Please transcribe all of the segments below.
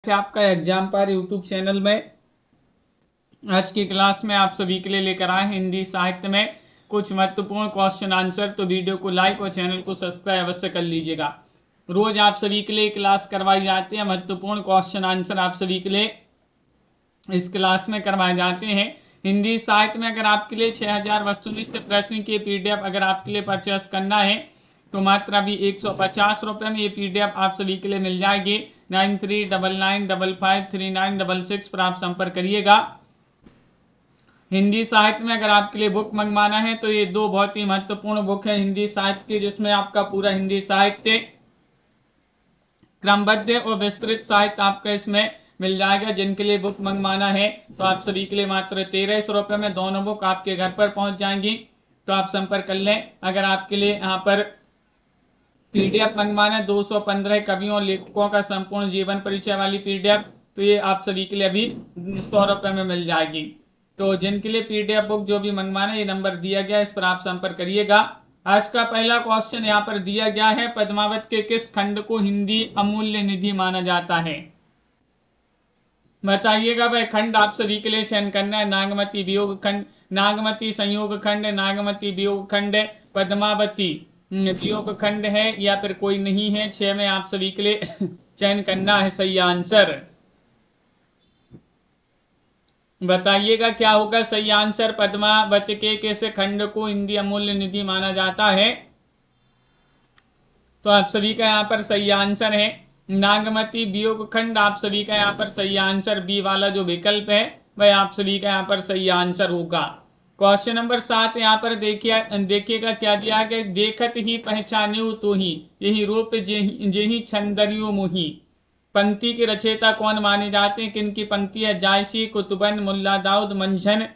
से आपका एग्जाम पर यूट्यूब चैनल में आज की क्लास में आप सभी के लिए लेकर आए हिंदी साहित्य में कुछ महत्वपूर्ण क्वेश्चन आंसर। तो वीडियो को लाइक और चैनल को सब्सक्राइब अवश्य कर लीजिएगा। रोज आप सभी के लिए क्लास करवाई जाती है, महत्वपूर्ण क्वेश्चन आंसर आप सभी के लिए इस क्लास में करवाए जाते हैं। हिंदी साहित्य में अगर आपके लिए 6000 वस्तुनिष्ठ प्रश्न की पीडीएफ अगर आपके लिए परचेस करना है तो मात्र अभी 150 रुपये में ये पीडीएफ आप सभी के लिए मिल जाएगी। 9399553966 पर आप संपर्क करिएगा। हिंदी साहित्य में अगर आपके लिए बुक मंगवाना है तो ये दो बहुत ही महत्वपूर्ण बुक है हिंदी साहित्य की, जिसमें आपका पूरा हिंदी साहित्य क्रमबद्ध और विस्तृत साहित्य आपका इसमें मिल जाएगा। जिनके लिए बुक मंगवाना है तो आप सभी के लिए मात्र 1300 रुपये में दोनों बुक आपके घर पर पहुंच जाएंगी। तो आप संपर्क कर लें। अगर आपके लिए यहाँ पर पीडीएफ मंगवाना है 215 कवियों और लेखकों का संपूर्ण जीवन परिचय वाली पीडीएफ, तो ये आप सभी के लिए अभी 100 रुपये में मिल जाएगी। तो जिनके लिए पीडीएफ बुक जो भी मंगवाना है ये नंबर दिया गया है, इस पर आप संपर्क करिएगा। आज का पहला क्वेश्चन यहाँ पर दिया गया है, पद्मावत के किस खंड को हिंदी अमूल्य निधि माना जाता है? बताइएगा वह खंड आप सभी के लिए चयन करना है। नागमती वियोग खंड, नागमती संयोग खंड, नागमती वियोग खंड, पद्मावती वियोग खंड है या फिर कोई नहीं है। 6 में आप सभी के लिए चयन करना है सही आंसर। बताइएगा क्या होगा सही आंसर। पद्मावती के किस खंड को हिंदी अमूल्य निधि माना जाता है? तो आप सभी का यहाँ पर सही आंसर है नागमती वियोग खंड। आप सभी का यहाँ पर सही आंसर बी वाला जो विकल्प है वह आप सभी का यहाँ पर सही आंसर होगा। क्वेश्चन नंबर 7 यहाँ पर देखिएगा क्या दिया गया। देखत ही पहचान्यू तो ही यही रूप जेहि छंदरियो मुही। पंक्ति के रचयिता कौन माने जाते हैं? किन की पंक्ति है? जायसी, कुतुबन, मुल्ला दाऊद, मंझन।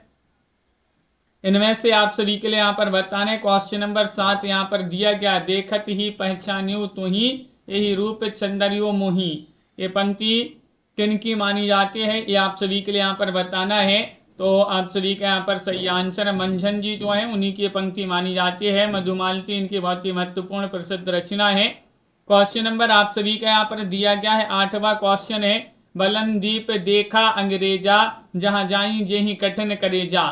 इनमें से आप सभी के लिए यहाँ पर बताना है। क्वेश्चन नंबर 7 यहाँ पर दिया गया, देखत ही पहचान्यू तो ही यही रूप चंदरियो मोही। ये पंक्ति किन की मानी जाती है ये आप सभी के लिए यहाँ पर बताना है। तो आप सभी का यहाँ पर सही आंसर मंझन जी जो है उन्हीं की पंक्ति मानी जाती है। मधुमालती इनकी बहुत ही महत्वपूर्ण प्रसिद्ध रचना है। क्वेश्चन नंबर आप सभी का यहाँ पर दिया गया है 8वां क्वेश्चन है, बलनदीप देखा अंग्रेजा जहां जाई जेहि कठिन करेजा।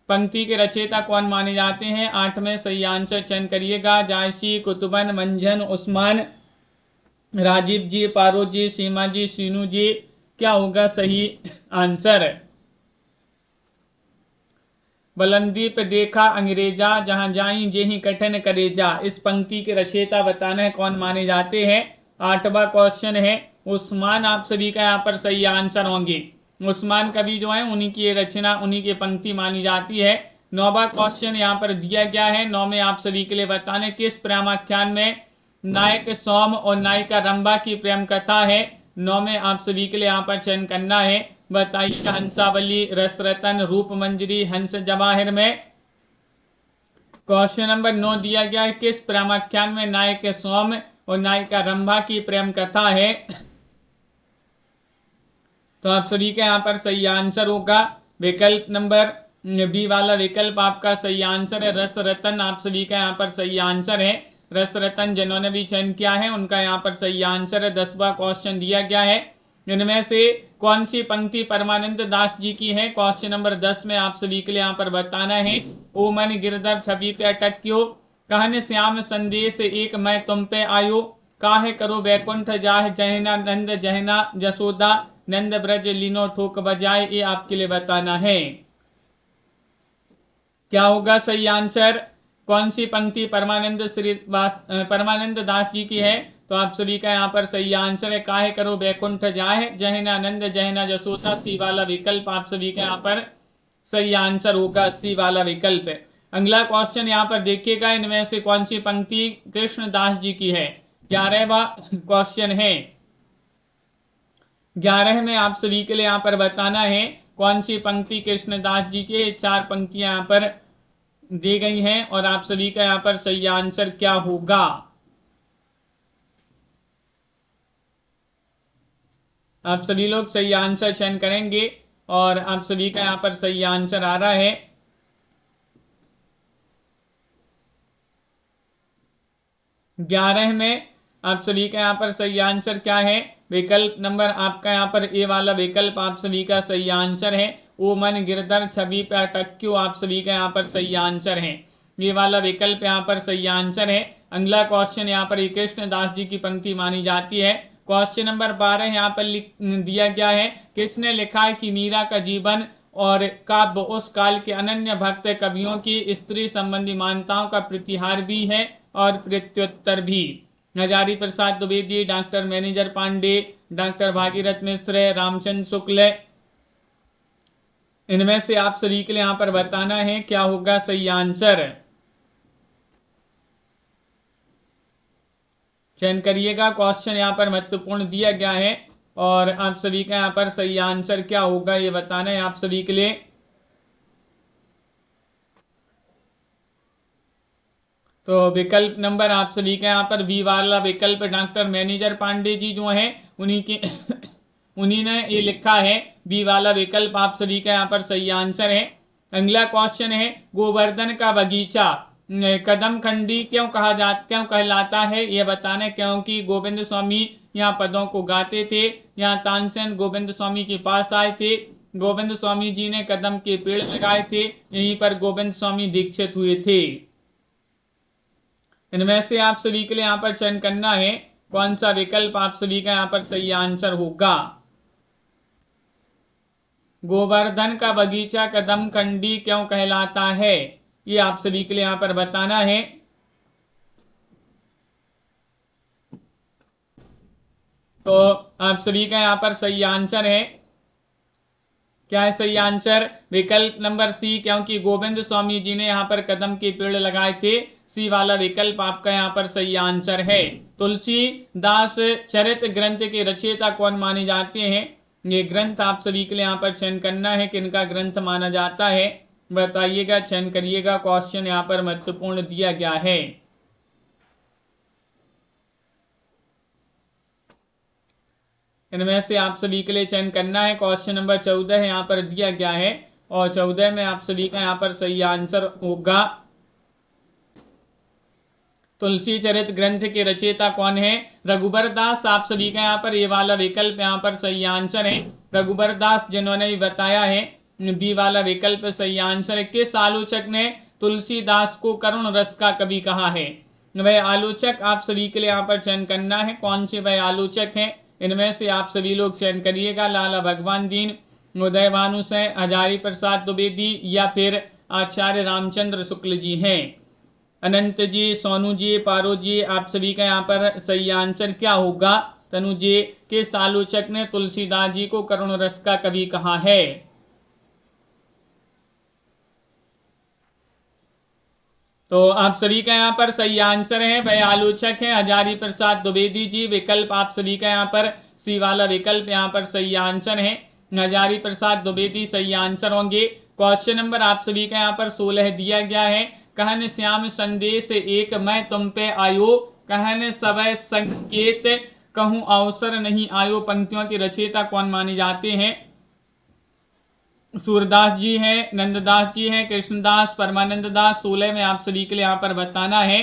पंक्ति के रचयिता कौन माने जाते हैं? 8 में सही आंसर चयन करिएगा। जायसी, कुतुबन, मंझन, उस्मान, राजीव जी, पारो जी, सीमा जी, सीनू जी। क्या होगा सही आंसर? बलंदीप देखा अंग्रेजा जहां जाई जेहि कठिन करेजा। इस पंक्ति के रचयिता बताना है कौन माने जाते हैं। 8वां क्वेश्चन है उस्मान। आप सभी का यहाँ पर सही आंसर होंगे। उस्मान कवि जो है उन्हीं की रचना उन्हीं की पंक्ति मानी जाती है। 9वां क्वेश्चन यहाँ पर दिया गया है। 9 में आप सभी के लिए बताने किस प्रेमाख्यान में नायक सोम और नायिका रंभा की प्रेम कथा है? 9 में आप सभी के लिए यहाँ पर चयन करना है। बताइए हंसावली, रसरतन, रूप मंजरी, हंस जवाहिर में। क्वेश्चन नंबर 9 दिया गया है, किस प्रेमाख्यान में नायक सोम और नायिका रंभा की प्रेम कथा है? तो आप सभी का यहाँ पर सही आंसर होगा विकल्प नंबर बी वाला विकल्प आपका सही आंसर है। रस रतन आप सभी का यहाँ पर सही आंसर है। रस रतन जिन्होंने भी चयन किया है उनका यहाँ पर सही आंसर है। 10वां क्वेश्चन दिया गया है, इनमें से कौन सी पंक्ति परमानंद दास जी की है? क्वेश्चन नंबर 10 में आप सभी के लिए यहाँ पर बताना है। ओ मन गिरधर छवि पे अटक्यो, कहन श्याम संदेश एक मैं तुम पे आयो, काहे करो बैकुंठ जाह जहना नंद जहना जसोदा, नंद ब्रज लीनो ठोक बजाए। ये आपके लिए बताना है। क्या होगा सही आंसर? कौन सी पंक्ति परमानंद दास जी की है? तो आप सभी का यहाँ पर सही आंसर है काहे करो बैकुंठ जाए जहना नंद जहना जसोदा। सी वाला विकल्प आप सभी का यहाँ पर सही आंसर होगा। सी वाला विकल्प है। अगला क्वेश्चन यहाँ पर देखिएगा, इनमें से कौन सी पंक्ति कृष्णदास जी की है? 11वां क्वेश्चन है। 11 में आप सभी के लिए यहाँ पर बताना है कौन सी पंक्ति कृष्णदास जी के। 4 पंक्तियां यहाँ पर दी गई हैं और आप सभी का यहाँ पर सही आंसर क्या होगा? आप सभी लोग सही आंसर चयन करेंगे और आप सभी का यहाँ पर सही आंसर आ रहा है 11 में। आप सभी का यहाँ पर सही आंसर क्या है? विकल्प नंबर आपका यहाँ पर ए वाला विकल्प आप सभी का सही आंसर है। ओ मन गिरधर छवि पे अटक्यो आप सभी का यहाँ पर सही आंसर है। ये वाला विकल्प यहाँ पर सही आंसर है। अगला क्वेश्चन यहाँ पर कृष्णदास जी की पंक्ति मानी जाती है। क्वेश्चन नंबर 12 यहाँ पर दिया गया है, किसने लिखा है कि मीरा का जीवन और काव्य उस काल के अनन्य भक्त कवियों की स्त्री संबंधी मान्यताओं का प्रतिहार भी है और प्रत्युत्तर भी। Hazari Prasad Dwivedi, doctor Manager Pandey, doctor Bhagirath Mishra, Ramchandra Shukla. इनमें से आप सभी के लिए यहाँ पर बताना है क्या होगा सही आंसर। चयन करिएगा, क्वेश्चन यहाँ पर महत्वपूर्ण दिया गया है और आप सभी का यहाँ पर सही आंसर क्या होगा ये बताना है आप सभी के लिए। तो विकल्प नंबर आप सभी का यहाँ पर बी वाला विकल्प डॉक्टर मैनेजर पांडे जी जो हैं उन्हीं ने ये लिखा है। बी वाला विकल्प आप सभी का यहाँ पर सही आंसर है। अगला क्वेश्चन है, गोवर्धन का बगीचा कदम खंडी क्यों कहलाता है ये बताना, क्योंकि गोविंद स्वामी यहाँ पदों को गाते थे। यहाँ तानसेन गोविंद स्वामी के पास आए थे, गोविंद स्वामी जी ने कदम के पेड़ लगाए थे, यहीं पर गोविंद स्वामी दीक्षित हुए थे। इनमें से आप सभी के लिए यहाँ पर चयन करना है कौन सा विकल्प आप सभी का यहाँ पर सही आंसर होगा। गोवर्धन का बगीचा कदम खंडी क्यों कहलाता है ये आप सभी के लिए यहाँ पर बताना है। तो आप सभी का यहाँ पर सही आंसर है, क्या है सही आंसर? विकल्प नंबर सी, क्योंकि गोविंद स्वामी जी ने यहाँ पर कदम के पेड़ लगाए थे। सी वाला विकल्प आपका यहाँ पर सही आंसर है। तुलसीदास चरित ग्रंथ के रचयिता कौन माने जाते हैं? ये ग्रंथ आप सभी के लिए यहाँ पर चयन करना है किनका ग्रंथ माना जाता है बताइएगा, चयन करिएगा। क्वेश्चन यहाँ पर महत्वपूर्ण दिया गया है। इनमें से आप सभी के लिए चयन करना है। क्वेश्चन नंबर 14 यहाँ पर दिया गया है और 14 में आप सभी का यहाँ पर सही आंसर होगा। तुलसी चरित ग्रंथ के रचयिता कौन है? रघुबर दास। आप सभी का यहाँ पर ये वाला विकल्प यहाँ पर सही आंसर है। रघुबर दास जिन्होंने भी बताया है, बी वाला विकल्प सही आंसर है। किस आलोचक ने तुलसीदास को करुण रस का कवि कहा है? वह आलोचक आप सभी के लिए यहाँ पर चयन करना है, कौन से वह आलोचक हैं? इनमें से आप सभी लोग चयन करिएगा। लाला भगवान दीन, उदय भानु सेन, हजारी प्रसाद द्विवेदी या फिर आचार्य रामचंद्र शुक्ल जी हैं। अनंत जी, सोनू जी, पारो जी, आप सभी का यहाँ पर सही आंसर क्या होगा? तनु जी, किस आलोचक ने तुलसीदास जी को करुण रस का कवि कहा है? तो आप सभी का यहाँ पर सही आंसर है, वह आलोचक है हजारी प्रसाद द्विवेदी जी। विकल्प आप सभी का यहाँ पर सी वाला विकल्प यहाँ पर सही आंसर है। हजारी प्रसाद द्विवेदी सही आंसर होंगे। क्वेश्चन नंबर आप सभी का यहाँ पर 16 दिया गया है। कहन श्याम संदेश एक मैं तुम पे आयो, कहन सबय संकेत कहूँ अवसर नहीं आयो। पंक्तियों के रचयिता कौन माने जाते हैं? सूरदास जी हैं, नंददास जी हैं, कृष्णदास, परमानंद दास। 16 में आप सभी के लिए यहाँ पर बताना है।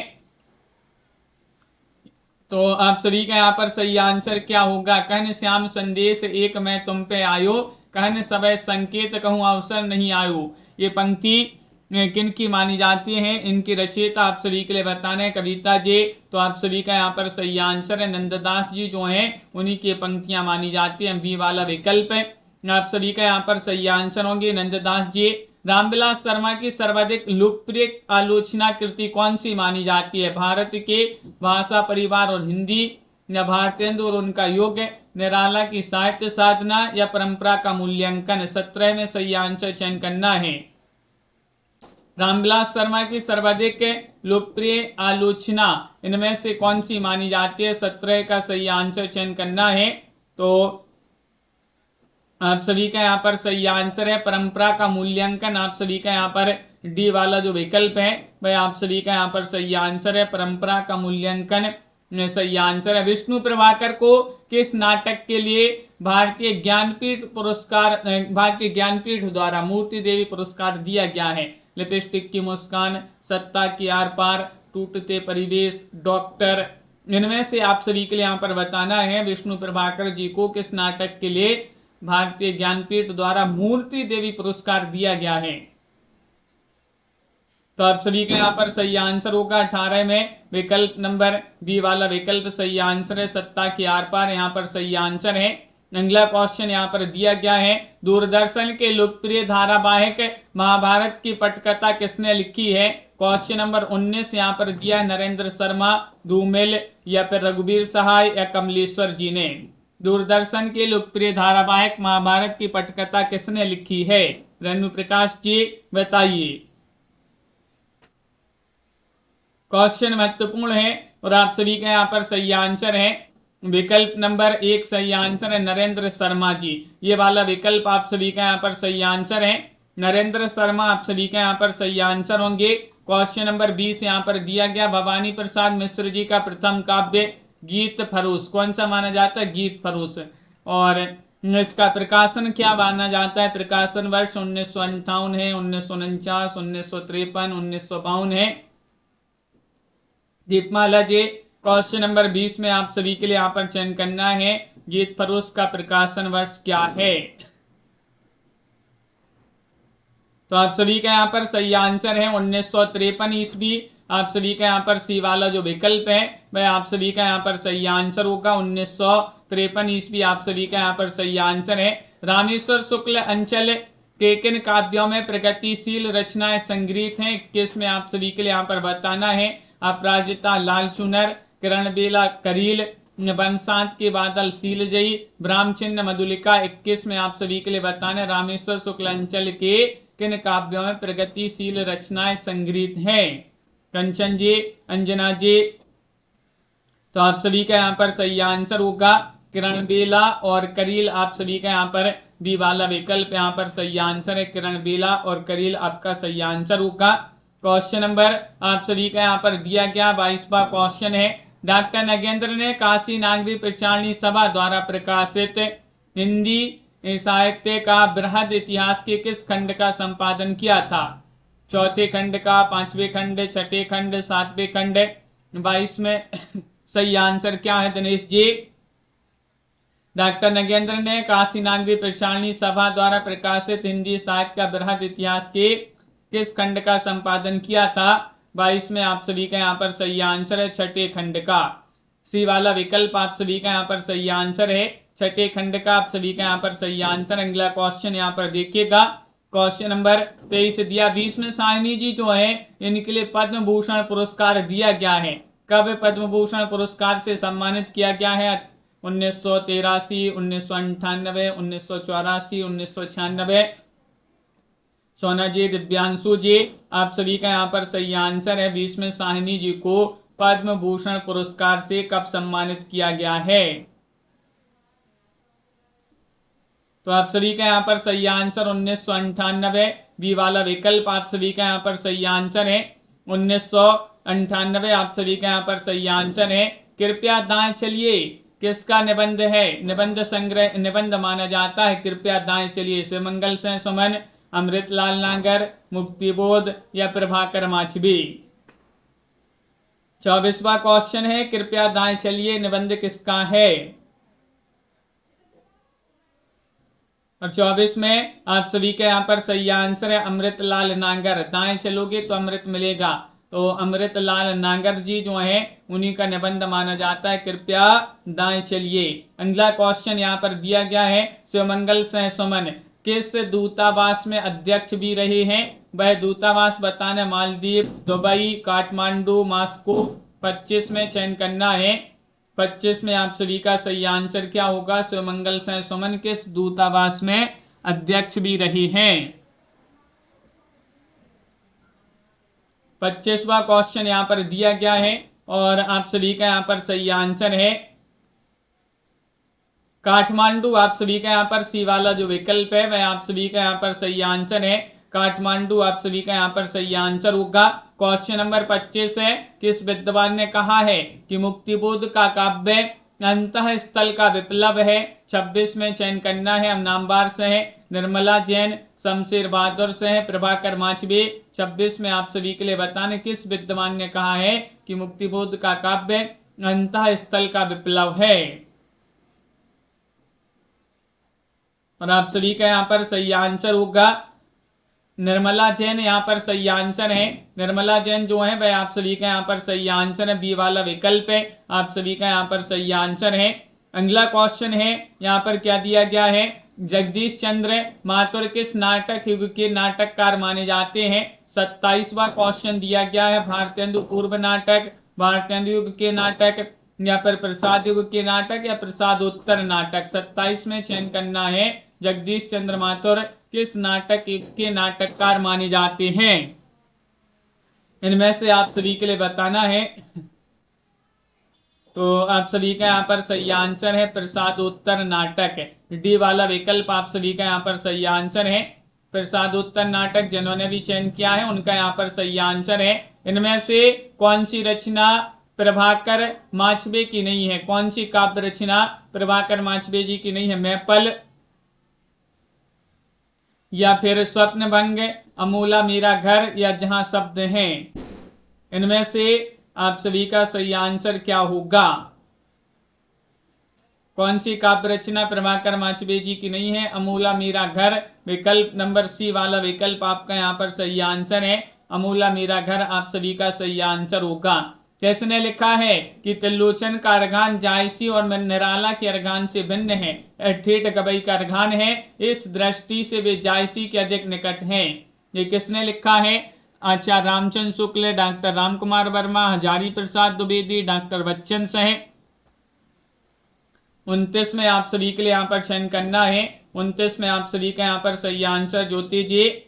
तो आप सभी का यहाँ पर सही आंसर क्या होगा? कहन श्याम संदेश एक मैं तुम पे आयो, कहन सबय संकेत कहूँ अवसर नहीं आयो। ये पंक्ति किन की मानी जाती है? इनकी रचयिता आप सभी के लिए बताना है, कविता जी। तो आप सभी का यहाँ पर सही आंसर है, नंददास जी जो हैं उन्हीं की पंक्तियां मानी जाती हैं। बी वाला विकल्प है आप सभी का यहाँ पर सही आंसर होंगे, नंददास जी। रामविलास शर्मा की सर्वाधिक लोकप्रिय आलोचना कृति कौन सी मानी जाती है? भारत के भाषा परिवार और हिंदी, या भारतेंदु और उनका योग, निराला की साहित्य साधना, या परंपरा का मूल्यांकन। 17 में सही आंसर चयन करना है। रामविलास शर्मा की सर्वाधिक लोकप्रिय आलोचना इनमें से कौन सी मानी जाती है? 17 का सही आंसर चयन करना है। तो आप सभी का यहाँ पर सही आंसर है परंपरा का मूल्यांकन। आप सभी का यहाँ पर डी वाला जो विकल्प है वह आप सभी का यहाँ पर सही आंसर है, परंपरा का मूल्यांकन में सही आंसर है। विष्णु प्रभाकर को किस नाटक के लिए भारतीय ज्ञानपीठ द्वारा मूर्ति देवी पुरस्कार दिया गया है? लिपस्टिक की मुस्कान, सत्ता की आर पार, टूटते परिवेश, डॉक्टर इनमें से आप सभी के लिए यहाँ पर बताना है विष्णु प्रभाकर जी को किस नाटक के लिए भारतीय ज्ञानपीठ द्वारा मूर्ति देवी पुरस्कार दिया गया है। तो आप सभी का यहाँ पर सही आंसर होगा 18 में विकल्प नंबर बी वाला विकल्प सही आंसर है, सत्ता के आर पार यहाँ पर सही आंसर है। अगला क्वेश्चन यहाँ पर दिया गया है, दूरदर्शन के लोकप्रिय धारावाहिक महाभारत की पटकथा किसने लिखी है। क्वेश्चन नंबर 19 यहाँ पर दिया है नरेंद्र शर्मा, धूमिल या फिर रघुवीर सहाय या कमलेश्वर जी ने। दूरदर्शन के लोकप्रिय धारावाहिक महाभारत की पटकथा किसने लिखी है, रेणु प्रकाश जी बताइए। क्वेश्चन महत्वपूर्ण है और आप सभी का यहाँ पर सही आंसर है विकल्प नंबर 1 सही आंसर है नरेंद्र शर्मा जी। ये वाला विकल्प आप सभी का यहाँ पर सही आंसर है, नरेंद्र शर्मा आप सभी का यहाँ पर सही आंसर होंगे। क्वेश्चन नंबर 20 यहाँ पर दिया गया, भवानी प्रसाद मिश्र जी का प्रथम काव्य गीत फरोश कौन सा माना जाता है, गीत फरोश, और इसका प्रकाशन क्या माना जाता है, प्रकाशन वर्ष 1958 है, 1949, 1953, 1952 है। दीपमाला जी क्वेश्चन नंबर 20 में आप सभी के लिए यहाँ पर चयन करना है गीत फरोश का प्रकाशन वर्ष क्या है। तो आप सभी का यहाँ पर सही आंसर है 1953 ईस्वी। आप सभी का यहाँ पर सी वाला जो विकल्प है वह आप सभी का यहाँ पर सही आंसर होगा 1953 ईस्वी आप सभी का यहाँ पर सही आंसर है। रामेश्वर शुक्ल अंचल के किन काव्यों में प्रगतिशील रचनाएं संग्रहित हैं, 21 में आप सभी के लिए यहाँ पर बताना है। अपराजिता लाल चुनर, किरण बेला करील, बंसात के बादल सीलजयी, ब्राह्मचिन्ह मधुलिका 21 में आप सभी के लिए बताना रामेश्वर शुक्ल अंचल के किन काव्यों में प्रगतिशील रचनाएं संग्रहित हैं। कंचन जी, अंजना जी, तो आप सभी का यहाँ पर सही आंसर होगा किरण बेला और करील। आप सभी का यहाँ पर बी वाला विकल्प यहाँ पर सही आंसर है, किरण बेला और करील आपका सही आंसर होगा। क्वेश्चन नंबर आप सभी का यहाँ पर दिया गया 22वां क्वेश्चन है, डॉक्टर नगेंद्र ने काशी नागरी प्रचारणी सभा द्वारा प्रकाशित हिंदी साहित्य का बृहद इतिहास के किस खंड का संपादन किया था, चौथे खंड का, पांचवें खंड, छठे खंड, सातवें खंड। 22 में सही आंसर क्या है दिनेश जी। डॉक्टर नगेंद्र ने काशी नागरी प्रचारणी सभा द्वारा प्रकाशित हिंदी साहित्य का बृहद इतिहास के किस खंड का संपादन किया था। 22 में आप सभी का यहाँ पर सही आंसर है छठे खंड का। सी वाला विकल्प आप सभी का यहाँ पर सही आंसर है, छठे खंड का आप सभी का यहाँ पर सही आंसर। अगला क्वेश्चन यहाँ पर देखिएगा, क्वेश्चन नंबर 23 दिया, 20 में साहनी जी जो है इनके लिए पद्म भूषण पुरस्कार दिया गया है, कब पद्म भूषण पुरस्कार से सम्मानित किया गया है, 1983, 1998, 1984, 1996। सोना जी, दिव्यांशु जी, आप सभी का यहाँ पर सही आंसर है 20 में साहनी जी को पद्म भूषण पुरस्कार से कब सम्मानित किया गया है। तो आप सभी का यहाँ पर सही आंसर 1998 बी वाला विकल्प आप सभी का यहाँ पर सही आंसर है 1998 आप सभी का यहाँ पर सही आंसर है। कृपया दाएं चलिए किसका निबंध है, निबंध संग्रह निबंध माना जाता है कृपया दाएं चलिए, शिवमंगल से सुमन, अमृतलाल नागर, मुक्तिबोध या प्रभाकर माछवी। 24वां क्वेश्चन है, कृपया दाएं चलिए निबंध किसका है, और 24 में आप सभी के यहाँ पर सही आंसर है अमृतलाल नागर। दाएं चलोगे तो अमृत मिलेगा, तो अमृतलाल नागर जी जो है उन्हीं का निबंध माना जाता है कृपया दाएं चलिए। अगला क्वेश्चन यहाँ पर दिया गया है, शिवमंगल से सुमन किस दूतावास में अध्यक्ष भी रहे हैं, वह दूतावास बताना, मालदीव, दुबई, काठमांडू, मॉस्को। 25 में चयन करना है, 25 में आप सभी का सही आंसर क्या होगा, शिवमंगल से सुमन किस दूतावास में अध्यक्ष भी रहे हैं। 25वां क्वेश्चन यहाँ पर दिया गया है और आप सभी का यहाँ पर सही आंसर है काठमांडू। आप सभी का यहाँ पर सी वाला जो विकल्प है वह आप सभी का यहाँ पर सही आंसर है काठमांडू। आप सभी का यहाँ पर सही आंसर होगा। क्वेश्चन नंबर 25 है, किस विद्वान ने कहा है कि मुक्तिबोध का काव्य अंतः स्थल का विप्लव है। 26 में चयन करना है, हम नामवार से है, निर्मला जैन, शमशेर बहादुर से है, प्रभाकर माछवी। 26 में आप सभी के लिए बताने किस विद्वान ने कहा है कि मुक्तिबोध का काव्य अंतः स्थल का विप्लव है। और आप सभी का यहाँ पर सही आंसर होगा निर्मला जैन, यहाँ पर सही आंसर है। निर्मला जैन जो है वह आप सभी का यहाँ पर सही आंसर है, बी वाला विकल्प है, आप सभी का यहाँ पर सही आंसर है। अगला क्वेश्चन है, यहाँ पर क्या दिया गया है, जगदीश चंद्र माथुर किस नाटक युग के नाटककार माने जाते हैं। 27वां क्वेश्चन दिया गया है, भारतेंदु पूर्व नाटक, भारतेंदु युग के नाटक, या फिर प्रसाद युग के नाटक, या प्रसादोत्तर नाटक। 27 में चयन करना है। जगदीश चंद्र माथुर किस नाटक के नाटककार माने जाते हैं, इनमें से आप सभी के लिए बताना है। तो आप सभी का यहाँ पर सही आंसर है प्रसादोत्तर नाटक, डी वाला विकल्प आप सभी का यहाँ पर सही आंसर है। प्रसादोत्तर नाटक जिन्होंने भी चयन किया है उनका यहाँ पर सही आंसर है। इनमें से कौन सी रचना प्रभाकर माचबे की नहीं है, कौन सी काव्य रचना प्रभाकर माचबे जी की नहीं है, मैपल, या फिर स्वप्न भंग, अमूला मेरा घर, या जहां शब्द हैं। इनमें से आप सभी का सही आंसर क्या होगा, कौन सी काव्य रचना प्रभाकर माचबे जी की नहीं है, अमूला मेरा घर, विकल्प नंबर सी वाला विकल्प आपका यहाँ पर सही आंसर है। अमूला मेरा घर आप सभी का सही आंसर होगा। किसने लिखा है कि त्रिलोचन का अर्घान जायसी और निराला के अर्घान से भिन्न है, ठेठ गबई का अर्घान है, इस दृष्टि से वे जायसी के अधिक निकट हैं। ये किसने लिखा है, आचार्य रामचंद्र शुक्ल, डॉक्टर रामकुमार वर्मा, हजारी प्रसाद द्विवेदी, डॉक्टर बच्चन सह। 29 में आप सभी के लिए यहाँ पर चयन करना है। 29 में आप सभी का यहाँ पर सही आंसर ज्योति जी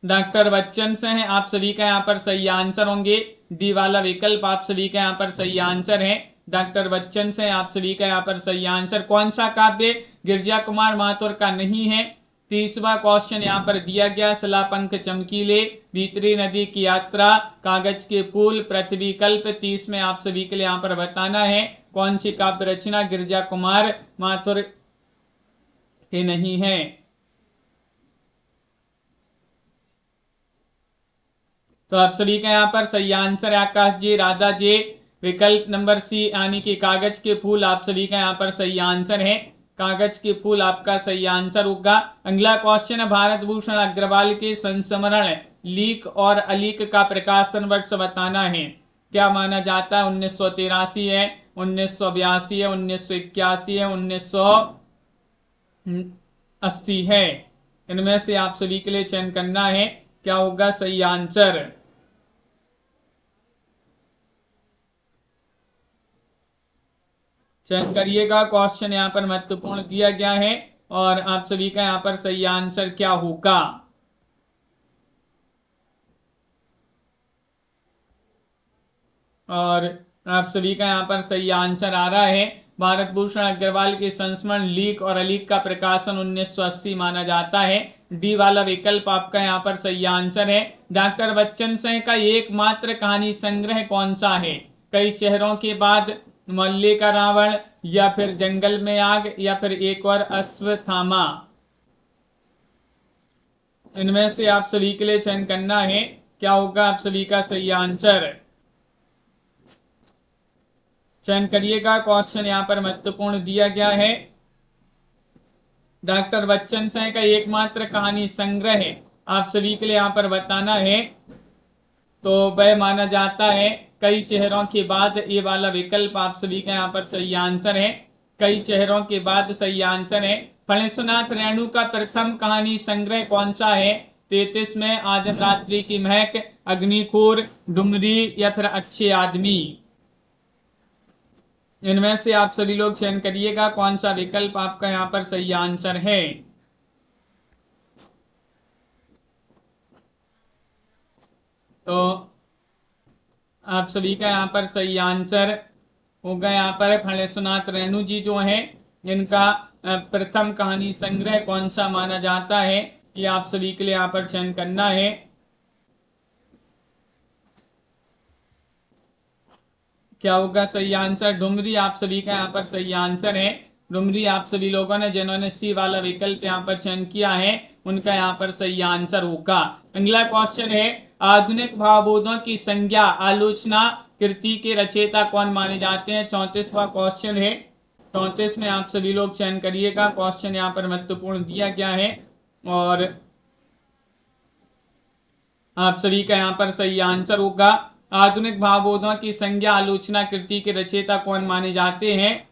डॉक्टर बच्चन से हैं, आप सभी का यहाँ पर सही आंसर होंगे। डी वाला विकल्प आप सभी का यहाँ पर सही आंसर है, डॉक्टर बच्चन से आप सभी का यहाँ पर सही आंसर। कौन सा काव्य गिरजा कुमार माथुर का नहीं है। 30वां क्वेश्चन यहाँ पर दिया गया, शिला पंख चमकीले, भीतरी नदी की यात्रा, कागज के फूल, पृथ्वी कल्प। 30 में आप सभी के लिए यहाँ पर बताना है कौन सी काव्य रचना गिरजा कुमार माथुर की नहीं है। तो आप सभी का यहाँ पर सही आंसर है आकाश जी, राधा जी, विकल्प नंबर सी यानी कि कागज के फूल आप सभी का यहाँ पर सही आंसर है। कागज के फूल आपका सही आंसर होगा। अगला क्वेश्चन है, भारत भूषण अग्रवाल के संस्मरण लीक और अलीक का प्रकाशन वर्ष बताना है। क्या माना जाता है, 1983 है, 1982 है, 1981 है, 1980 है। इनमें से आप सभी के लिए चयन करना है, क्या होगा सही आंसर। चयन करिएगा, क्वेश्चन यहाँ पर महत्वपूर्ण दिया गया है और आप सभी का यहाँ पर सही आंसर क्या होगा। और आप सभी का यहाँ पर सही आंसर आ रहा है, भारत भूषण अग्रवाल के संस्मरण लीक और अलीक का प्रकाशन 1980 माना जाता है। डी वाला विकल्प आपका यहाँ पर सही आंसर है। डॉक्टर बच्चन सिंह का एकमात्र कहानी संग्रह कौन सा है, कई चेहरों के बाद, मोहल्ले का रावण, या फिर जंगल में आग, या फिर एक और अश्वत्थामा। इनमें से आप सभी के लिए चयन करना है, क्या होगा आप सभी का सही आंसर। चयन करिएगा, क्वेश्चन यहाँ पर महत्वपूर्ण दिया गया है। डॉक्टर बच्चन सिंह का एकमात्र कहानी संग्रह है आप सभी के लिए यहाँ पर बताना है, तो वह माना जाता है कई चेहरों के बाद। ये वाला विकल्प आप सभी का यहाँ पर सही आंसर है, कई चेहरों के बाद सही आंसर है। फणेश्वरनाथ रेणु का प्रथम कहानी संग्रह कौन सा है। 33 में आदिम रात्रि की महक, अग्निखोर, डुमरी, या फिर अच्छे आदमी। इनमें से आप सभी लोग चयन करिएगा, कौन सा विकल्प आपका यहाँ पर सही आंसर है। तो आप सभी का यहाँ पर सही आंसर होगा यहाँ पर फणेश्वरनाथ रेणु जी जो है, इनका प्रथम कहानी संग्रह कौन सा माना जाता है, ये आप सभी के लिए यहाँ पर चयन करना है। क्या होगा सही आंसर, डुमरी आप सभी का यहाँ पर सही आंसर है। डुमरी आप सभी लोगों ने जिन्होंने सी वाला विकल्प यहाँ पर चयन किया है उनका यहाँ पर सही आंसर होगा। अगला क्वेश्चन है, आधुनिक भावबोधों की संज्ञा आलोचना कृति के रचयिता कौन माने जाते हैं? 34वां क्वेश्चन है। 34 में आप सभी लोग चयन करिएगा, क्वेश्चन यहाँ पर महत्वपूर्ण दिया गया है और आप सभी का यहाँ पर सही आंसर होगा। आधुनिक भावबोधों की संज्ञा आलोचना कृति के रचयिता कौन माने जाते हैं?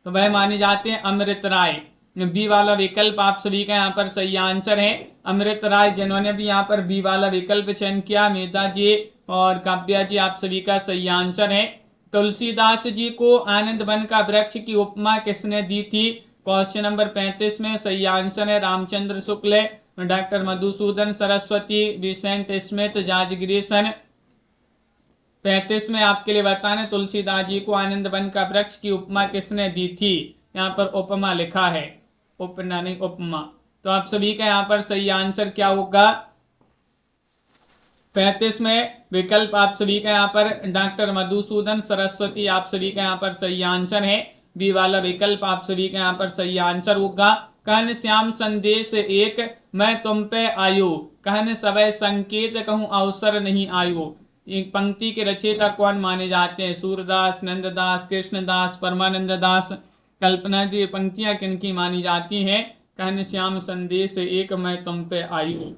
तो वह माने जाते हैं अमृत राय। बी वाला विकल्प आप सभी का यहाँ पर सही आंसर है, अमृत राय, जिन्होंने भी यहाँ पर बी वाला विकल्प चयन किया। मेधा जी और काव्या जी आप सभी का सही आंसर है। तुलसीदास जी को आनंद वन का वृक्ष की उपमा किसने दी थी? क्वेश्चन नंबर 35 में सही आंसर है Ramchandra Shukla, doctor Madhusudan Saraswati, Vincent Smith, George Grierson. 35 में आपके लिए बताने तुलसीदास जी को आनंद वन का वृक्ष की उपमा किसने दी थी? यहाँ पर उपमा लिखा है, उपना नहीं उपमा। तो आप सभी का यहाँ पर सही आंसर क्या होगा? 35 में विकल्प आप सभी का यहाँ पर डॉक्टर मधुसूदन सरस्वती आप सभी का यहाँ पर सही आंसर है। बी वाला विकल्प आप सभी का यहाँ पर सही आंसर होगा। कहन श्याम संदेश एक मैं तुम पे आयो, कहन सवै संकेत कहूँ अवसर नहीं आयो। एक पंक्ति के रचयिता कौन माने जाते हैं? सूरदास, नंददास, कृष्णदास, परमानंद दास। कल्पना जी, पंक्तियां किनकी मानी जाती हैं? कहन श्याम संदेश एक मैं तुम पे आयो।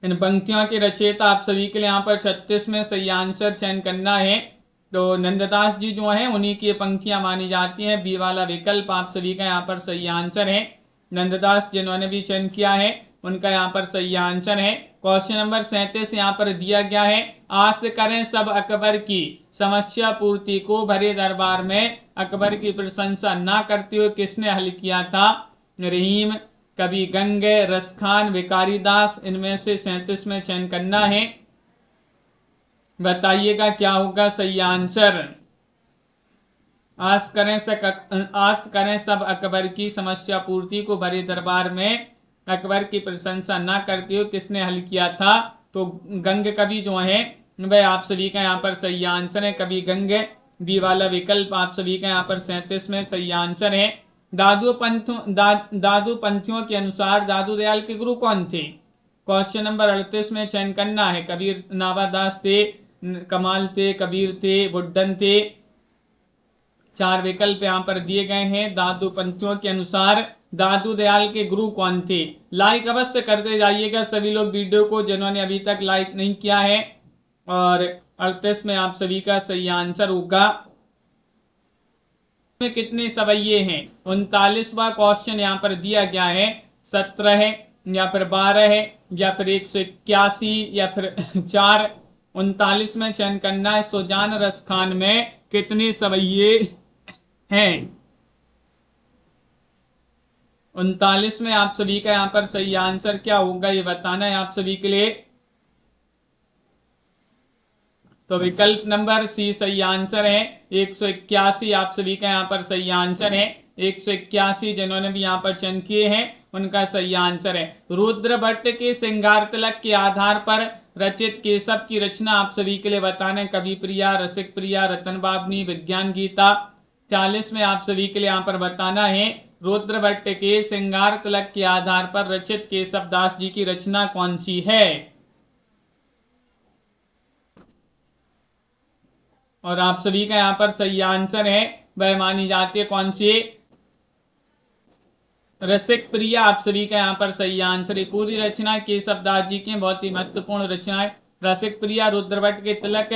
इन पंक्तियों के रचयिता आप सभी के लिए यहाँ पर 36 में सही आंसर चयन करना है। तो नंददास जी जो हैं उन्हीं की पंक्तियां मानी जाती हैं। बी वाला विकल्प आप सभी का यहाँ पर सही आंसर है। नंददास जिन्होंने भी चयन किया है उनका यहाँ पर सही आंसर है। क्वेश्चन नंबर 37 यहाँ पर दिया गया है, आस करें सब अकबर की समस्या पूर्ति को भरे दरबार में अकबर की प्रशंसा ना करते हुए किसने हल किया था? रहीम, कवि गंग, रसखान, भिखारी दास। इनमें से 37 में चयन करना है। बताइएगा क्या होगा सही आंसर। आस करें सब अकबर की समस्या पूर्ति को भरे दरबार में अकबर की प्रशंसा ना करते हुए किसने हल किया था? तो गंग कवि जो है वह आप सभी का यहाँ पर सही आंसर है, कवि गंग। बी वाला विकल्प आप सभी का यहाँ पर 37 में सही आंसर है। दादू पंथियों के अनुसार दादू दयाल के गुरु कौन थे? क्वेश्चन नंबर 38 में चयन करना है। कबीर नावादास थे, कमाल थे, कबीर थे, बुड्ढन थे। 4 विकल्प यहाँ पर दिए गए हैं। दादू पंथियों के अनुसार दादू दयाल के गुरु कौन थे? लाइक अवश्य करते जाइएगा सभी लोग वीडियो को, जिन्होंने अभी तक लाइक नहीं किया है। और 38 में आप सभी का सही आंसर होगा। में कितने सवैये हैं? 39वां क्वेश्चन यहाँ पर दिया गया है। 17 है या फिर 12 है या फिर 181 या फिर 4। 39 में चयन करना है। सुजान रसखान में कितने सवैये हैं? 39 में आप सभी का यहाँ पर सही आंसर क्या होगा ये बताना है आप सभी के लिए। तो विकल्प नंबर सी सही आंसर है। 181 आप सभी का यहाँ पर सही आंसर है। 181 जिन्होंने भी यहाँ पर चयन किए हैं उनका सही आंसर है। रुद्र भट्ट के श्रृंगार तिलक के आधार पर रचित केशव की रचना आप सभी के लिए बताना। कवि प्रिया, रसिक प्रिया, रतन बाबनी, विज्ञान गीता। 40 में आप सभी के लिए यहाँ पर बताना है रुद्र भट्ट के श्रृंगार तिलक के आधार पर रचित केशव दास जी की रचना कौन सी है? और आप सभी का यहाँ पर सही आंसर है, वह मानी जाती है कौन सी? रसिक प्रिया आप सभी का यहाँ पर सही आंसर है। पूरी रचना केशव दास जी की बहुत ही महत्वपूर्ण रचना है। रसिक प्रिया रुद्र भट्ट के तिलक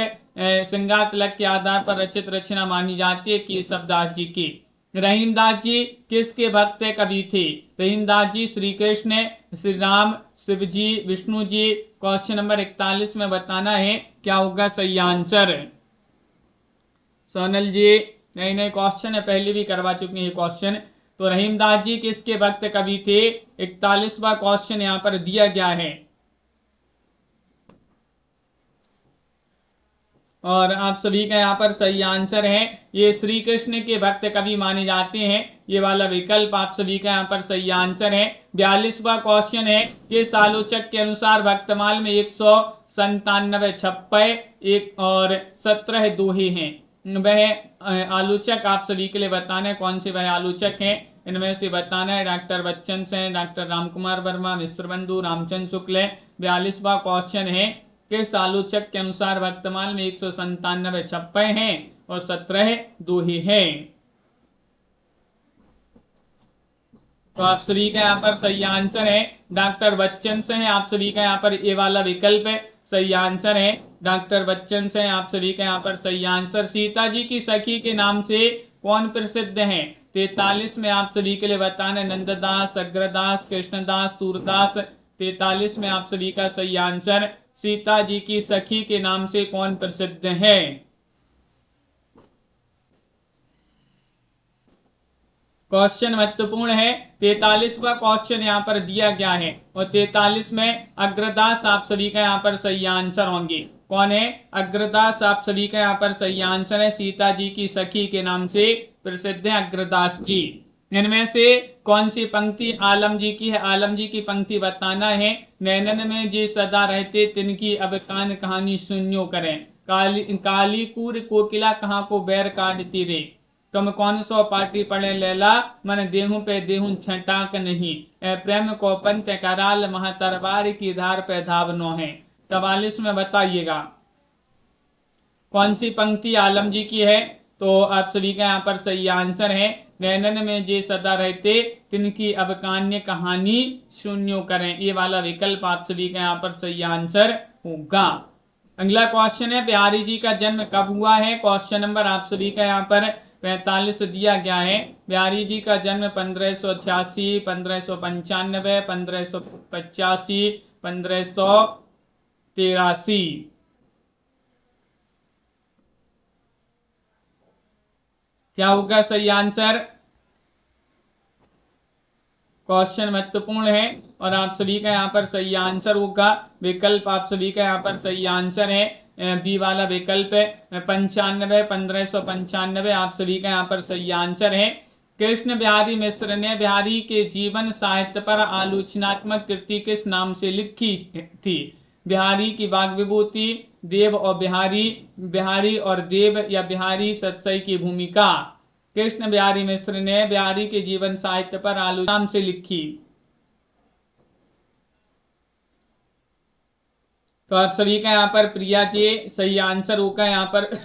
श्रृंगार तिलक के आधार पर रचित रचना मानी जाती है केशव दास जी की। रहीमदास जी किसके भक्त कवि थे? रहीमदास जी श्री कृष्ण, श्री राम, शिव जी, विष्णु जी। क्वेश्चन नंबर 41 में बताना है क्या होगा सही आंसर। सोनल जी नए नए क्वेश्चन है, पहले भी करवा चुके हैं क्वेश्चन। तो रहीमदास जी किसके भक्त कवि थे? 41वां क्वेश्चन यहाँ पर दिया गया है। और आप सभी का यहाँ पर सही आंसर है, ये श्री कृष्ण के भक्त कवि माने जाते हैं। ये वाला विकल्प आप सभी का यहाँ पर सही आंसर है। 42वां क्वेश्चन है, ये आलोचक के अनुसार भक्तमाल में 197 छप्पे एक और 17 दोहे हैं। वह आलोचक आप सभी के लिए बताने कौन से वह आलोचक हैं। इनमें से बताना है। डॉक्टर बच्चन से, डॉक्टर रामकुमार वर्मा, मिश्र बंधु, रामचंद्र शुक्ल है। 42वां क्वेश्चन है किस आलोचक के अनुसार वर्तमान में 197 छप्पे हैं और 17 दोहे हैं। तो आप सभी का यहाँ पर सही आंसर है डॉक्टर बच्चन से है। आप सभी का यहाँ पर ये वाला विकल्प है सही आंसर है। डॉक्टर बच्चन से आप सभी का यहाँ पर सही आंसर। सीता जी की सखी के नाम से कौन प्रसिद्ध है। 43 में आप सभी के लिए बताना नंददास, अग्रदास, कृष्णदास, सूरदास। 43 में आप सभी का सही आंसर। सीता जी की सखी के नाम से कौन प्रसिद्ध है। क्वेश्चन महत्वपूर्ण है। 43वां क्वेश्चन यहाँ पर दिया गया है और 43 में अग्रदास आप सभी का यहाँ पर सही आंसर होंगे। कौन है अग्रदास। आप सभी का यहाँ पर सही आंसर है। सीता जी की सखी के नाम से प्रसिद्ध है अग्रदास जी। इनमें से कौन सी पंक्ति आलम जी की है। आलम जी की पंक्ति बताना है। नैनन में जे सदा रहते तिनकी अब कान कहानी सुनियो करें। काली कूर कोकिला कहाँ को बैर काटती रे। तुम कौन सो पार्टी पढ़े लैला मन देहूं पे देहूं छटाक नहीं। ए प्रेम को पंत कराल महातरबार की धार पे धावनो है। 44 में बताइएगा कौन सी पंक्ति आलम जी की है। तो आप सभी का यहाँ पर सही आंसर है नैनन में जे सदा रहते तिनकी अब कान्य कहानी शून्यो करें। ये वाला विकल्प आप सभी का यहाँ पर सही आंसर होगा। अगला क्वेश्चन है बिहारी जी का जन्म कब हुआ है। क्वेश्चन नंबर आप सभी का यहाँ पर 45 दिया गया है। बिहारी जी का जन्म 1586, 1595, 1585, 1583। क्या होगा सही आंसर। क्वेश्चन महत्वपूर्ण है और आप सभी का यहाँ पर सही आंसर होगा। विकल्प आप सभी का यहाँ पर सही आंसर है बी वाला विकल्प है 95, 1595 आप सभी का यहाँ पर सही आंसर है। कृष्ण बिहारी मिश्र ने बिहारी के जीवन साहित्य पर आलोचनात्मक कृति किस नाम से लिखी थी। बिहारी की वाग विभूति, देव और बिहारी, बिहारी और देव या बिहारी सत्सई की भूमिका। कृष्ण बिहारी मिश्र ने बिहारी के जीवन साहित्य पर आलोचना से लिखी। तो आप सभी का यहाँ पर प्रिया जी सही आंसर होगा। यहाँ पर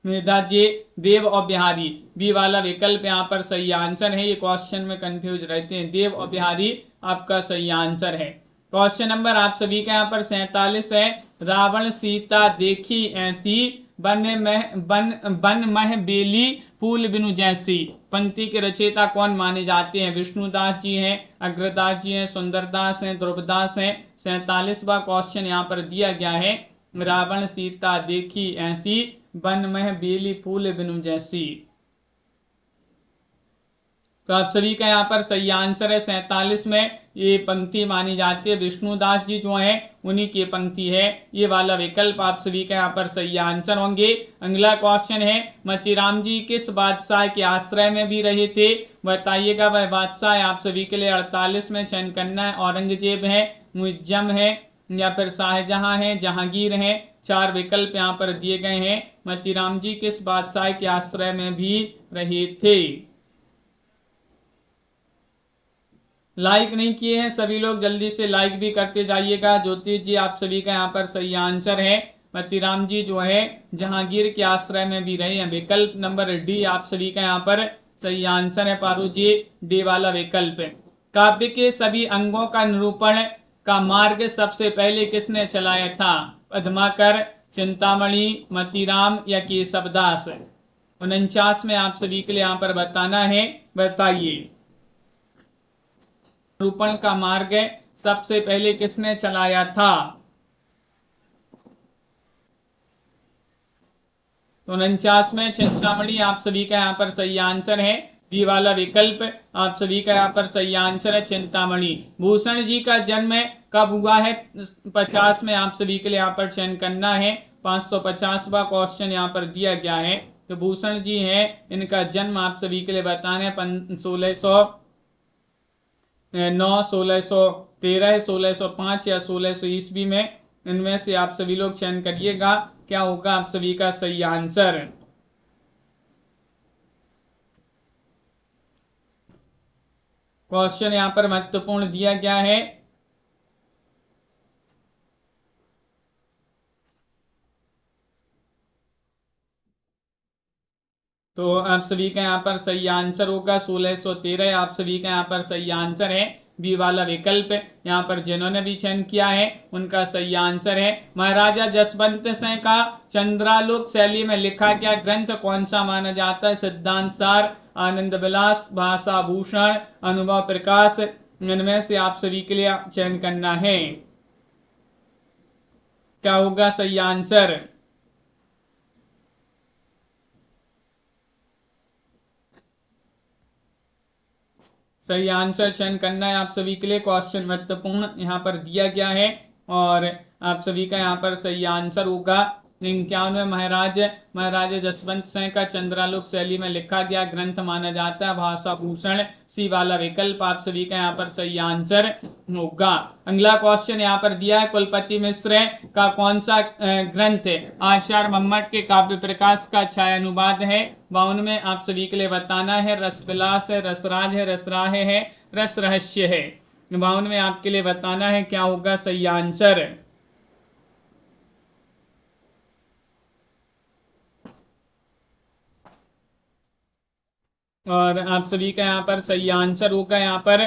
मेधा जी, देव और बिहारी बी वाला विकल्प यहाँ पर सही आंसर है। ये क्वेश्चन में कंफ्यूज रहते हैं। देव और बिहारी आपका सही आंसर है। क्वेश्चन नंबर आप सभी का यहाँ पर 47 है। रावण सीता देखी ऐसी बन मह बेली फूल बिनु जैसी। पंक्ति के रचयिता कौन माने जाते हैं। विष्णुदास जी हैं, अग्रदास जी हैं, सुंदरदास हैं, ध्रुवदास हैं। 47वां क्वेश्चन यहाँ पर दिया गया है। रावण सीता देखी ऐसी बन मह बेली फूल बिनु जैसी। तो आप सभी का यहाँ पर सही आंसर है। 47 में ये पंक्ति मानी जाती है। विष्णुदास जी जो हैं उन्हीं की पंक्ति है। ये वाला विकल्प आप सभी का यहाँ पर सही आंसर होंगे। अगला क्वेश्चन है मतीराम जी किस बादशाह के आश्रय में भी रहे थे। बताइएगा वह बादशाह आप सभी के लिए 48 में चयन करना है। औरंगजेब है, मुइज्जम है या फिर शाहजहां है, जहांगीर है। 4 विकल्प यहाँ पर दिए गए हैं। मतीराम जी किस बादशाह के आश्रय में भी रहे थे। लाइक नहीं किए हैं सभी लोग, जल्दी से लाइक भी करते जाइएगा। ज्योतिष जी आप सभी का यहाँ पर सही आंसर है। मतीराम जी जो है जहांगीर के आश्रय में भी रहे हैं। विकल्प नंबर डी आप सभी का यहाँ पर सही आंसर है। पारू जी डी वाला विकल्प है। काव्य के सभी अंगों का निरूपण का मार्ग सबसे पहले किसने चलाया था। पद्माकर, चिंतामणि, मतीराम या केशवदास। 49 में आप सभी के लिए यहाँ पर बताना है। बताइए निरूपण का मार्ग सबसे पहले किसने चलाया था। तो 49 में चिंतामणि आप सभी का यहाँ पर सही आंसर है। डी वाला विकल्प आप सभी का यहाँ पर सही आंसर है चिंतामणि। भूषण जी का जन्म कब हुआ है। 50 में आप सभी के लिए यहाँ पर चयन करना है। 550वां क्वेश्चन यहाँ पर दिया गया है। तो भूषण जी हैं इनका जन्म आप सभी के लिए बताना है 1609, 1613, 1605 या 1600 ईस्वी में। इनमें से आप सभी लोग चयन करिएगा क्या होगा आप सभी का सही आंसर। क्वेश्चन यहाँ पर महत्वपूर्ण दिया गया है। तो आप सभी का यहाँ पर सही आंसर होगा 1613। आप सभी का यहाँ पर सही आंसर है बी वाला विकल्प। यहाँ पर जिन्होंने भी चयन किया है उनका सही आंसर है। महाराजा जसवंत सिंह का चंद्रालोक शैली में लिखा गया ग्रंथ कौन सा माना जाता है? सिद्धांत सार, आनंद विलास, भाषा भूषण, अनुभव प्रकाश। इनमें से आप सभी के लिए चयन करना है। क्या होगा सही आंसर? सही आंसर चयन करना है आप सभी के लिए। क्वेश्चन महत्वपूर्ण यहाँ पर दिया गया है और आप सभी का यहाँ पर सही आंसर होगा 51। महाराजा जसवंत सिंह का चंद्रालोक शैली में लिखा गया ग्रंथ माना जाता है भाषा भूषण, सी वाला विकल्प आप सभी का यहाँ पर सही आंसर होगा। अगला क्वेश्चन यहाँ पर दिया है कुलपति मिश्र का कौन सा ग्रंथ आचार्य मोहम्मद के काव्य प्रकाश का छाया अनुवाद है? 52 में आप सभी के लिए बताना है रसविलास है, रसराज है, रसराह है, रस रहस्य है। 52 में आपके लिए बताना है क्या होगा सही आंसर। और आप सभी का यहाँ पर सही आंसर होगा यहाँ पर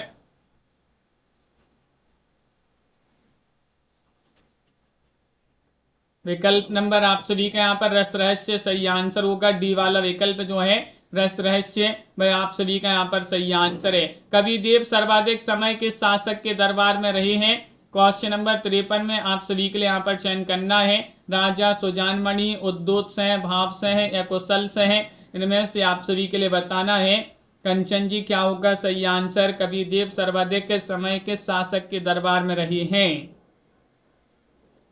विकल्प नंबर आप सभी का यहाँ पर रस रहस्य सही आंसर होगा। डी वाला विकल्प जो है रस रहस्य वह आप सभी का यहाँ पर सही आंसर है। कवि देव सर्वाधिक समय किस शासक के दरबार में रहे हैं? क्वेश्चन नंबर 53 में आप सभी के लिए यहाँ पर चयन करना है राजा सुजानमणि, उद्योत सिंह, भाव सिंह या कुशल सिंह। इनमें से आप सभी के लिए बताना है। कंचन जी क्या होगा सही आंसर? कवि देव सर्वाधिक समय किस शासक के दरबार में रहे हैं?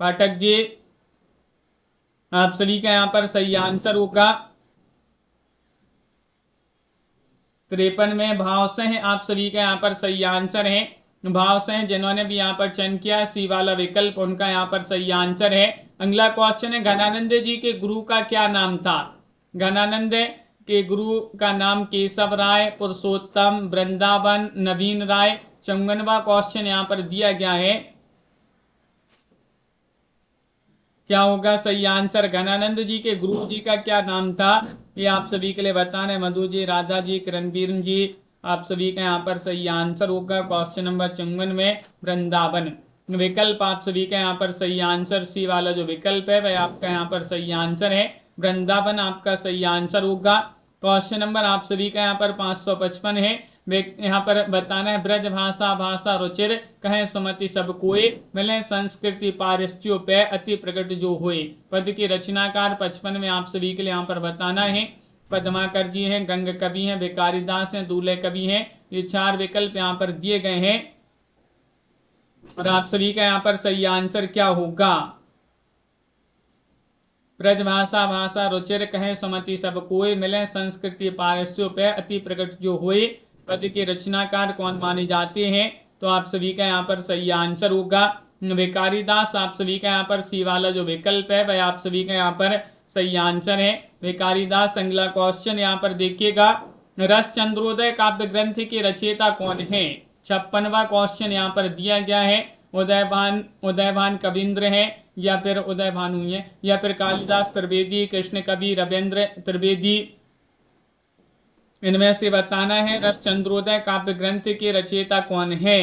पाठक जी आप सभी का यहाँ पर सही आंसर होगा 53 में भाव सिंह आप सभी का यहाँ पर सही आंसर है। भाव सिंह जिन्होंने भी यहाँ पर चयन किया सी वाला विकल्प उनका यहाँ पर सही आंसर है। अगला क्वेश्चन है घनानंद जी के गुरु का क्या नाम था? घनानंद के गुरु का नाम केशव राय, पुरुषोत्तम, वृंदावन, नवीन राय। 54वां क्वेश्चन यहाँ पर दिया गया है क्या होगा सही आंसर? घनानंद जी के गुरु जी का क्या नाम था? ये आप सभी के लिए बताना है। मधु जी, राधा जी, किरणवीर जी आप सभी का यहाँ पर सही आंसर होगा क्वेश्चन नंबर 54 में वृंदावन। विकल्प आप सभी का यहाँ पर सही आंसर सी वाला जो विकल्प है वह आपका यहाँ पर सही आंसर है। वृंदावन आपका सही आंसर होगा। क्वेश्चन नंबर आप सभी का यहाँ पर 555 है। यहाँ पर बताना है ब्रज भाषा भाषा रुचिर कहे सुमति सब कोय मिले संस्कृति पारिस्त्यो पे अति प्रकट जो हुए। पद की रचनाकार 55 में आप सभी के लिए यहाँ पर बताना है। पद्माकर जी हैं, गंग कवि हैं, भिकारीदास हैं, दूल्हे कवि हैं। ये 4 विकल्प यहाँ पर दिए गए हैं और आप सभी का यहाँ पर सही आंसर क्या होगा? ब्रज भाषा भाषा रुचिर कहे सुमति सब कोय मिले संस्कृति पारस्यों पे अति प्रकट जो हुए। पद के रचनाकार कौन माने जाते हैं? तो आप सभी का यहाँ पर सही आंसर होगा भिकारीदास। आप सभी का यहाँ पर सी वाला जो विकल्प है वह आप सभी का यहाँ पर सही आंसर है भिकारीदास। अगला क्वेश्चन यहाँ पर देखिएगा रस चंद्रोदय काव्य ग्रंथ के रचयिता कौन है? 56वां क्वेश्चन यहाँ पर दिया गया है। उदयभान कवींद्र है या फिर उदय भानु है या फिर कालिदास त्रिवेदी, कृष्ण कवि रविंद्र त्रिवेदी। इनमें से बताना है रस चंद्रोदय काव्य ग्रंथ के रचयिता कौन है?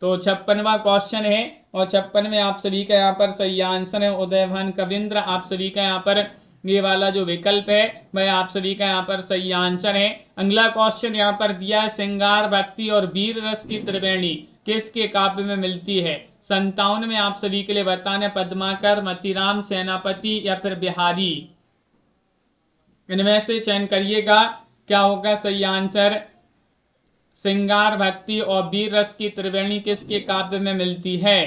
तो 56वां क्वेश्चन है और 56 में आप सभी का यहाँ पर सही आंसर है उदयभान कवींद्र। आप सभी का यहाँ पर ये वाला जो विकल्प है वह आप सभी का यहाँ पर सही आंसर है। अगला क्वेश्चन यहाँ पर दिया है श्रृंगार भक्ति और वीर रस की त्रिवेणी किसके काव्य में मिलती है? 57 में आप सभी के लिए बताना पद्माकर, मतीराम, सेनापति या फिर बिहारी। इनमें से चयन करिएगा क्या होगा सही आंसर। श्रृंगार भक्ति और वीर रस की त्रिवेणी किसके काव्य में मिलती है?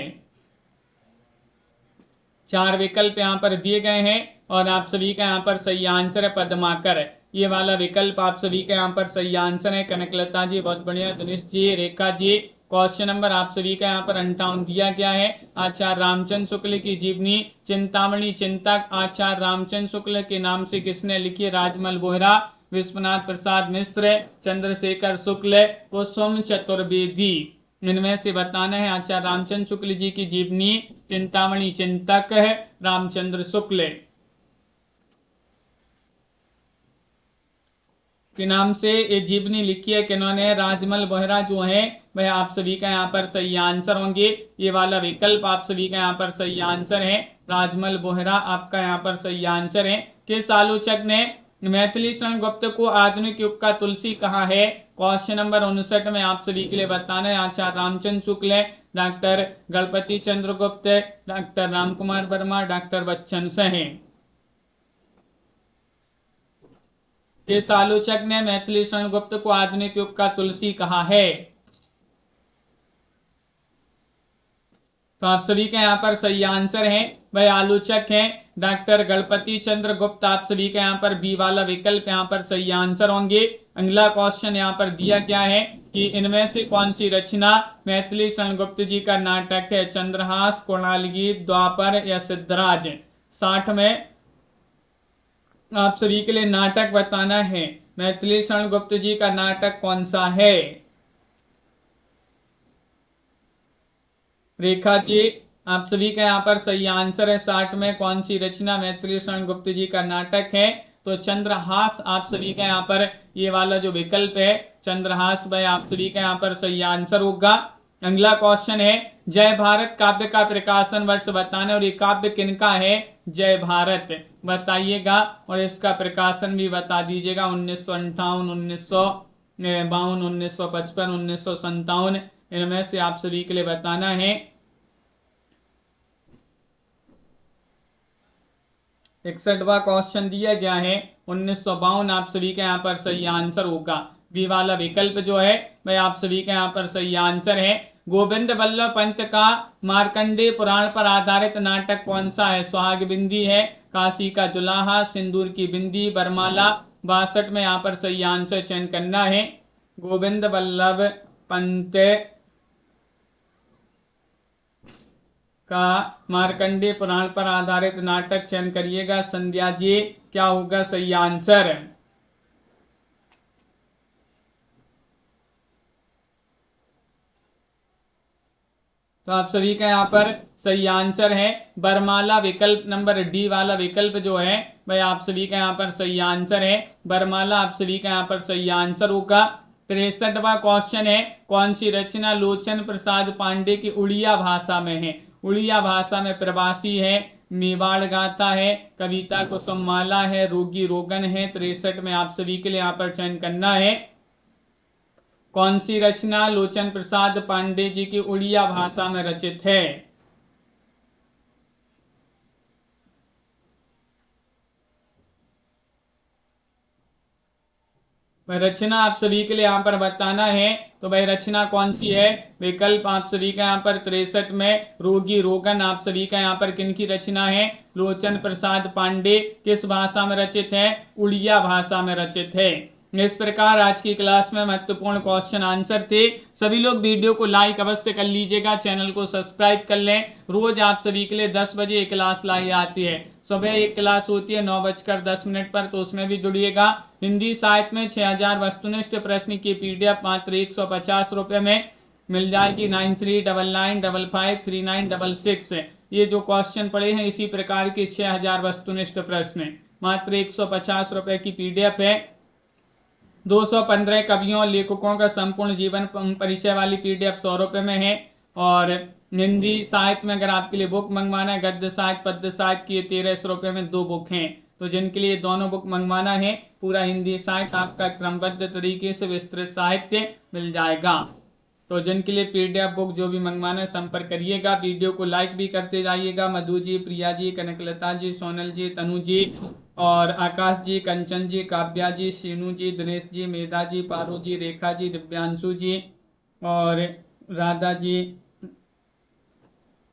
4 विकल्प यहाँ पर दिए गए हैं और आप सभी का यहाँ पर सही आंसर है पद्माकर। ये वाला विकल्प आप सभी का यहाँ पर सही आंसर है। कनकलता जी बहुत बढ़िया, दिनेश जी, रेखा जी। क्वेश्चन नंबर आप सभी का यहाँ पर 58 दिया गया है। आचार्य रामचंद्र शुक्ल की जीवनी चिंतामणि चिंतक आचार्य रामचंद्र शुक्ल के नाम से किसने लिखी? राजमल बोहरा। विश्वनाथ प्रसाद मिश्र, चंद्रशेखर शुक्ल, कुसुम चतुर्वेदी। इनमें से बताना है। आचार्य रामचंद्र शुक्ल जी की जीवनी चिंतामणि चिंतक है रामचंद्र शुक्ल के नाम से ये जीवनी लिखी है किन्होंने? राजमल बोहरा जो है वह आप सभी का यहाँ पर सही आंसर होंगे। ये वाला विकल्प आप सभी का यहाँ पर सही आंसर है। राजमल बोहरा आपका यहाँ पर सही आंसर है। किस आलोचक ने मैथिली शरण गुप्त को आधुनिक युग का तुलसी कहा है? क्वेश्चन नंबर 59 में आप सभी के लिए बताना है। आचार्य रामचंद्र शुक्ल, डॉक्टर गणपति चंद्र गुप्त, डॉक्टर रामकुमार वर्मा, डॉक्टर बच्चन सिंह। किस आलोचक ने मैथिली शरण गुप्त को आधुनिक युग का तुलसी कहा है? तो आप सभी का यहाँ पर सही आंसर है। वह आलोचक हैं डॉक्टर गणपति चंद्र गुप्त। आप सभी का यहाँ पर बी वाला विकल्प यहाँ पर सही आंसर होंगे। अगला क्वेश्चन यहाँ पर दिया गया है कि इनमें से कौन सी रचना मैथिली शरण गुप्त जी का नाटक है? चंद्रहास, कुणाल गीत, द्वापर या सिद्धराज? 60 में आप सभी के लिए नाटक बताना है। मैथिली शरण गुप्त जी का नाटक कौन सा है? रेखा जी, आप सभी का यहाँ पर सही आंसर है। 60 में कौन सी रचना मैथिली शरण गुप्त जी का नाटक है? तो चंद्रहास आप सभी का यहाँ पर ये वाला जो विकल्प है चंद्रहास भाई आप सभी का यहाँ पर सही आंसर होगा। अगला क्वेश्चन है जय भारत काव्य का प्रकाशन वर्ष बताने और ये काव्य किनका है? जय भारत बताइएगा और इसका प्रकाशन भी बता दीजिएगा। 1958, 1952, 1955, 1957 इनमें से आप सभी के लिए बताना है। 61वां क्वेश्चन दिया गया है 1952 आप सभी का यहाँ पर सही आंसर होगा। बी वाला विकल्प जो है वह आप सभी का यहाँ पर सही आंसर है। गोविंद बल्लभ पंत का मार्कंडेय पुराण पर आधारित नाटक कौन सा है? सुहाग बिंदी है, काशी का जुलाहा, सिंदूर की बिंदी, बरमाला। 62 में यहाँ पर सही आंसर चयन करना है। गोविंद बल्लभ पंत का मार्कंडेय पुराण पर आधारित नाटक चयन करिएगा। संध्या जी क्या होगा सही आंसर? तो आप सभी का यहाँ पर सही आंसर है बरमाला। विकल्प नंबर डी वाला विकल्प जो है वह आप सभी का यहाँ पर सही आंसर है। बरमाला आप सभी का यहाँ पर सही आंसर होगा। 63वां क्वेश्चन है कौन सी रचना लोचन प्रसाद पांडे की उड़िया भाषा में है? उड़िया भाषा में प्रवासी है, मेवाड़ गाथा है, कविता कुसुममाला है, रोगी रोगन है। 63 में आप सभी के लिए यहाँ पर चयन करना है। कौन सी रचना लोचन प्रसाद पांडे जी की उड़िया भाषा में रचित है? वह रचना आप सभी के लिए यहाँ पर बताना है। तो वह रचना कौन सी है? विकल्प आप सभी का यहाँ पर 63 में रोगी रोगन आप सभी का यहाँ पर किन की रचना है? लोचन प्रसाद पांडे। किस भाषा में रचित है? उड़िया भाषा में रचित है। इस प्रकार आज की क्लास में महत्वपूर्ण क्वेश्चन आंसर थे। सभी लोग वीडियो को लाइक अवश्य कर लीजिएगा, चैनल को सब्सक्राइब कर लें। रोज आप सभी के लिए 10 बजे एक क्लास लाई आती है। सुबह एक क्लास होती है 9:10 पर, तो उसमें भी जुड़िएगा। हिंदी साहित्य में 6000 वस्तुनिष्ठ प्रश्न की पीडीएफ मात्र 150 रुपये में मिल जाएगी। 9399553966 ये जो क्वेश्चन पड़े हैं इसी प्रकार के 6000 वस्तुनिष्ठ प्रश्न मात्र 150 रुपये की पीडीएफ है। 215 कवियों और लेखकों का संपूर्ण जीवन परिचय वाली पीडीएफ 100 रुपये में है। और हिंदी साहित्य में अगर आपके लिए बुक मंगवाना है गद्य साहित्य पद्य साहित्य की 1300 रुपये में 2 बुक हैं। तो जिनके लिए दोनों बुक मंगवाना है पूरा हिंदी साहित्य आपका क्रमबद्ध तरीके से विस्तृत साहित्य मिल जाएगा। तो जिनके लिए पीडीएफ बुक जो भी मंगवाना है संपर्क करिएगा। वीडियो को लाइक भी करते जाइएगा। मधु जी, प्रिया जी, कनकलता जी, सोनल जी, तनु जी और आकाश जी, कंचन जी, काव्या जी, सीनू जी, दिनेश जी, मेधा जी, पारू जी, रेखा जी, दिव्यांशु जी और राधा जी,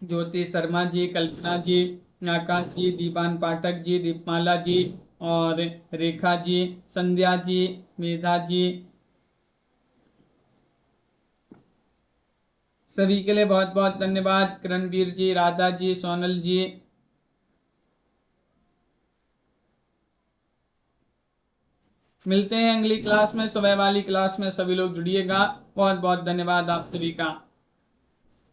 ज्योति शर्मा जी, कल्पना जी, आकाश जी, दीवान पाठक जी, दीपमाला जी और रेखा जी, संध्या जी, मेधा जी, सभी के लिए बहुत बहुत धन्यवाद। करणवीर जी, राधा जी, सोनल जी, मिलते हैं अगली क्लास में, सुबह वाली क्लास में। सभी लोग जुड़िएगा। बहुत बहुत धन्यवाद आप सभी का।